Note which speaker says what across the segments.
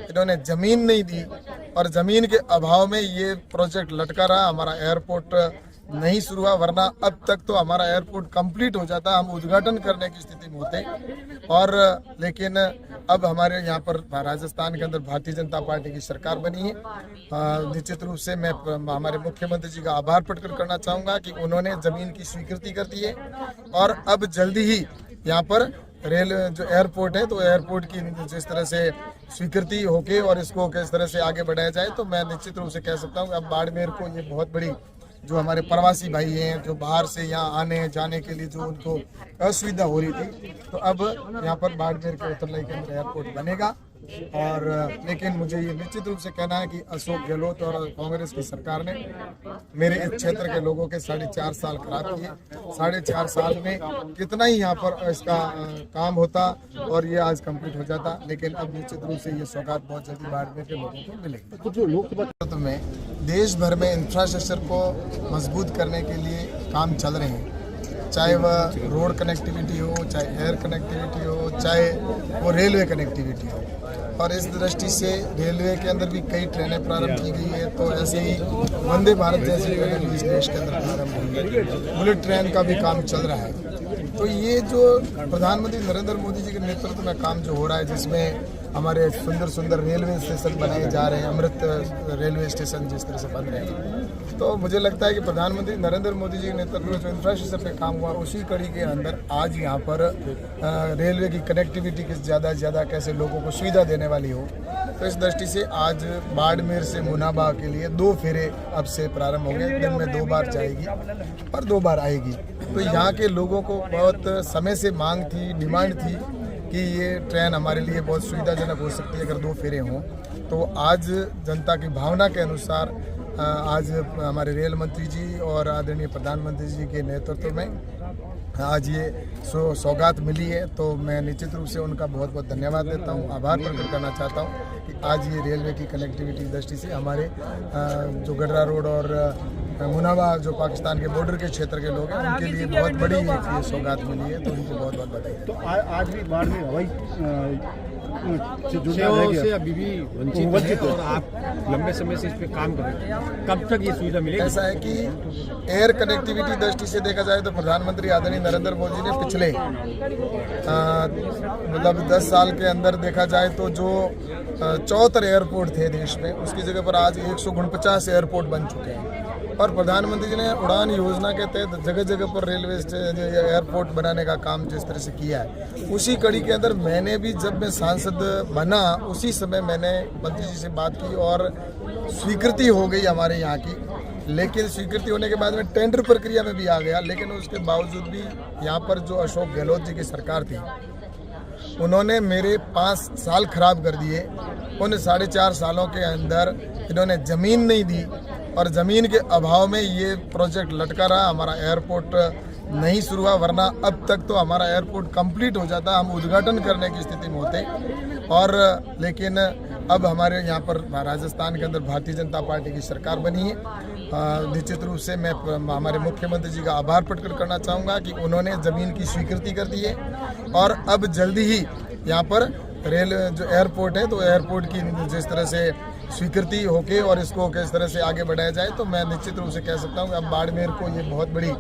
Speaker 1: इन्होंने जमीन नहीं दी और जमीन के अभाव में ये प्रोजेक्ट लटका रहा। हमारा एयरपोर्ट नहीं शुरू हुआ, वरना अब तक तो हमारा एयरपोर्ट कंप्लीट हो जाता, हम उद्घाटन करने की स्थिति में होते। और लेकिन अब हमारे यहाँ पर राजस्थान के अंदर भारतीय जनता पार्टी की सरकार बनी है। निश्चित रूप से मैं हमारे मुख्यमंत्री जी का आभार प्रकट करना चाहूँगा कि उन्होंने जमीन की स्वीकृति कर दी है और अब जल्दी ही यहाँ पर रेल जो एयरपोर्ट है तो एयरपोर्ट की जिस तरह से स्वीकृति होके और इसको किस तरह से आगे बढ़ाया जाए, तो मैं निश्चित रूप से कह सकता हूँ अब बाड़मेर को ये बहुत बड़ी जो हमारे प्रवासी भाई हैं जो बाहर से यहाँ आने जाने के लिए जो उनको असुविधा हो रही थी, तो अब यहाँ पर बाड़मेर के उतरलाई के अंदर एयरपोर्ट बनेगा। और लेकिन मुझे ये निश्चित रूप से कहना है कि अशोक गहलोत और कांग्रेस की सरकार ने मेरे इस क्षेत्र के लोगों के 4.5 साल खराब किए। 4.5 साल में कितना ही यहाँ पर इसका काम होता और ये आज कंप्लीट हो जाता, लेकिन अब निश्चित रूप से ये सौगात बहुत जल्दी बाड़मेर के लोगों को मिलेगी। तो जो लोकसभा में देश भर में इंफ्रास्ट्रक्चर को मजबूत करने के लिए काम चल रहे हैं, चाहे वह रोड कनेक्टिविटी हो, चाहे एयर कनेक्टिविटी हो, चाहे वो रेलवे कनेक्टिविटी हो। और इस दृष्टि से रेलवे के अंदर भी कई ट्रेनें प्रारंभ की गई है, तो ऐसे ही वंदे भारत जैसी ट्रेनें भी इस देश के अंदर प्रारंभ हुई है। बुलेट ट्रेन का भी काम चल रहा है। तो ये जो प्रधानमंत्री नरेंद्र मोदी जी के नेतृत्व में काम जो हो रहा है, जिसमें हमारे सुंदर सुंदर रेलवे स्टेशन बनाए जा रहे हैं, अमृत रेलवे स्टेशन जिस तरह से बन रहे हैं, तो मुझे लगता है कि प्रधानमंत्री नरेंद्र मोदी जी के नेतृत्व में जो इंफ्रास्ट्रक्चर पे काम हुआ, उसी कड़ी के अंदर आज यहाँ पर रेलवे की कनेक्टिविटी की ज़्यादा से ज़्यादा कैसे लोगों को सुविधा देने वाली हो। तो इस दृष्टि से आज बाड़मेर से मुनाबा के लिए 2 फेरे अब से प्रारंभ होंगे। दिन में 2 बार जाएगी और 2 बार आएगी। तो यहाँ के लोगों को बहुत समय से मांग थी, डिमांड थी कि ये ट्रेन हमारे लिए बहुत सुविधाजनक हो सकती है अगर 2 फेरे हों। तो आज जनता की भावना के अनुसार आज हमारे रेल मंत्री जी और आदरणीय प्रधानमंत्री जी के नेतृत्व में आज ये सौगात मिली है, तो मैं निश्चित रूप से उनका बहुत बहुत धन्यवाद देता हूँ, आभार प्रकट करना चाहता हूँ कि आज ये रेलवे की कनेक्टिविटी की दृष्टि से हमारे जो गडरा रोड और मुनाबा जो पाकिस्तान के बॉर्डर के क्षेत्र के लोग हैं उनके लिए बहुत बड़ी ये सौगात मिली है, तो उनको बहुत बहुत बधाई। तो आज भी बाड़मेर हवाई सेवाओं से अभी भी वंचित है और आप लंबे समय से इस पे काम कर रहे हैं, कब तक ये सुविधा मिलेगी? ऐसा है कि एयर कनेक्टिविटी दृष्टि से देखा जाए तो प्रधानमंत्री आदरणीय नरेंद्र मोदी जी ने पिछले मतलब 10 साल के अंदर देखा जाए तो जो 74 एयरपोर्ट थे देश में, उसकी जगह पर आज 149 एयरपोर्ट बन चुके हैं। और प्रधानमंत्री जी ने उड़ान योजना के तहत जगह जगह पर रेलवे एयरपोर्ट बनाने का काम जिस तरह से किया है, उसी कड़ी के अंदर मैंने भी जब मैं सांसद बना उसी समय मैंने मंत्री जी से बात की और स्वीकृति हो गई हमारे यहाँ की। लेकिन स्वीकृति होने के बाद में टेंडर प्रक्रिया में भी आ गया, लेकिन उसके बावजूद भी यहाँ पर जो अशोक गहलोत जी की सरकार थी उन्होंने मेरे 5 साल खराब कर दिए। उन 4.5 सालों के अंदर इन्होंने ज़मीन नहीं दी और ज़मीन के अभाव में ये प्रोजेक्ट लटका रहा। हमारा एयरपोर्ट नहीं शुरू हुआ, वरना अब तक तो हमारा एयरपोर्ट कंप्लीट हो जाता, हम उद्घाटन करने की स्थिति में होते। और लेकिन अब हमारे यहाँ पर राजस्थान के अंदर भारतीय जनता पार्टी की सरकार बनी है। निश्चित रूप से मैं हमारे मुख्यमंत्री जी का आभार प्रकट करना चाहूँगा कि उन्होंने ज़मीन की स्वीकृति कर दी है और अब जल्दी ही यहाँ पर रेल जो एयरपोर्ट है तो एयरपोर्ट की जिस तरह से स्वीकृति होके और इसको किस तरह से आगे बढ़ाया जाए, तो मैं निश्चित रूप से कह सकता हूँ कि अब बाड़मेर को ये बहुत बड़ी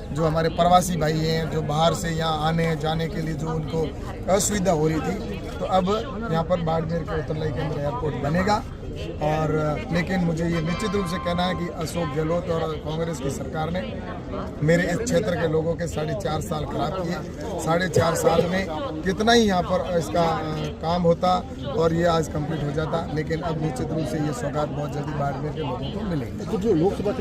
Speaker 1: जो हमारे प्रवासी भाई हैं जो बाहर से यहाँ आने जाने के लिए जो उनको असुविधा हो रही थी, तो अब यहाँ पर बाड़मेर के उतरलाई के अंदर एयरपोर्ट बनेगा। और लेकिन मुझे ये निश्चित रूप से कहना है कि अशोक गहलोत और कांग्रेस की सरकार ने मेरे इस क्षेत्र के लोगों के 4.5 साल खराब किए। 4.5 साल में कितना ही यहाँ पर इसका काम होता और ये आज कंप्लीट हो जाता, लेकिन अब निश्चित रूप से ये सौगात बहुत जल्दी बाड़मेर के लोगों को मिलेगी।